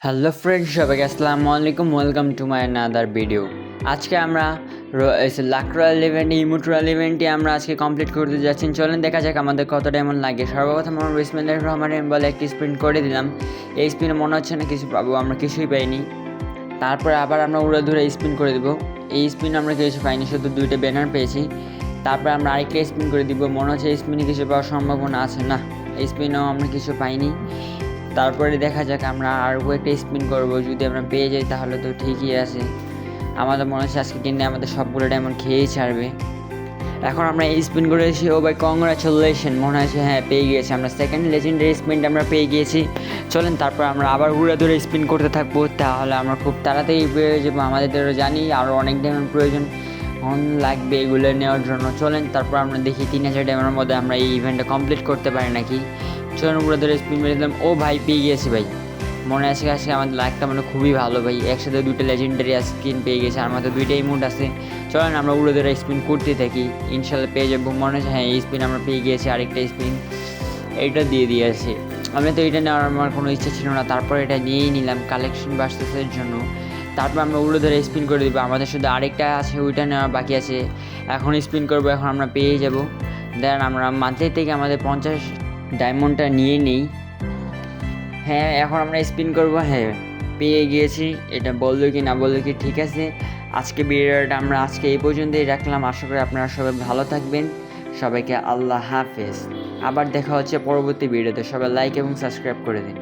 Hello friends, সবাইকে আসসালামু আলাইকুম। Welcome to my another video. আজকে আমরা luck royale event, emote royale ইভেন্টটি আমরা আজকে কমপ্লিট করতে যাচ্ছি। চলেন দেখা যাক আমাদের কত ডায়মন্ড লাগে। সর্বপ্রথম আমরা বিসমিল্লাহির রহমানির রহিম বলে একটি স্পিন করে দিলাম। এই স্পিনে মনে হচ্ছে না কিছু পাবো, আমরা কিছুই পাইনি। তারপরে আবার আমরা উড়ে ধরে স্পিন করে দিব। এই স্পিন আমরা কিছু পাইনি, শুধু দুইটা ব্যানার পেয়েছি। তারপরে আমরা আরেকটা স্পিন করে দিব, মনে হচ্ছে এই স্পিনে কিছু পাওয়ার সম্ভাবনা আছে। না, এই স্পিনেও আমরা কিছু পাইনি। তারপরে দেখা যাক আমরা আরও একটা স্পিন করবো, যদি আমরা পেয়ে যাই তাহলে তো ঠিকই আছে। আমাদের মনে হচ্ছে আজকে দিনে আমাদের সবগুলো ডায়মন্ড খেয়েই ছাড়বে। এখন আমরা এই স্পিন করেছি, ও ভাই কংগ্রাচুলেশন, মনে হচ্ছে হ্যাঁ পেয়ে গিয়েছি আমরা। সেকেন্ড লেজেন্ডারি স্পিনটা আমরা পেয়ে গিয়েছি। চলেন তারপর আমরা আবার উড়ে ধরে স্পিন করতে থাকবো, তাহলে আমরা খুব তাড়াতাড়ি পেয়ে যাবো। আমাদের জানি আরও অনেক ডায়মন্ড প্রয়োজন লাগবে এগুলো নেওয়ার জন্য। চলেন তারপর আমরা দেখি 3000 ডায়মন্ডের মধ্যে আমরা এই ইভেন্টটা কমপ্লিট করতে পারি নাকি। চলেন উপরে ধরে স্পিন মেরে দিলাম। ও ভাই পেয়ে গিয়েছি ভাই, মনে আছে আজকে আমাদের লাইফটা মানে খুবই ভালো ভাই। একসাথে দুটো লেজেন্ডারি স্কিন পেয়ে গেছে, আর আমাদের দুইটা ইমোট আছে। চলেন আমরা উড়ে ধরে স্পিন করতে থাকি, ইনশাল্লাহ পেয়ে যাবো। মনে হচ্ছে হ্যাঁ এই স্পিন আমরা পেয়ে গিয়েছি, আরেকটা স্পিন এইটা দিয়ে দিয়েছি। আমি তো এটা নেওয়ার আমার কোনো ইচ্ছা ছিল না, তারপর এটা নিয়েই নিলাম কালেকশন বার্সেসের জন্য। তারপর আমরা উড়ে ধরে স্পিন করে দেবো। আমাদের শুধু আরেকটা আছে, ওইটা নেওয়ার বাকি আছে। এখন স্পিন করবো, এখন আমরা পেয়ে যাব। দেন আমরা মান্থলি থেকে আমাদের 50 ডায়মন্ডটা নিয়ে নিই। হ্যাঁ এখন আমরা স্পিন করবো। হ্যাঁ পেয়ে গিয়েছি, এটা বললো কি না বললো কি ঠিক আছে। আজকে ভিডিওটা আমরা আজকে এই পর্যন্তই রাখলাম। আশা করি আপনারা সবাই ভালো থাকবেন। সবাইকে আল্লাহ হাফেজ। আবার দেখা হচ্ছে পরবর্তী ভিডিওতে। সবাই লাইক এবং সাবস্ক্রাইব করে দিন।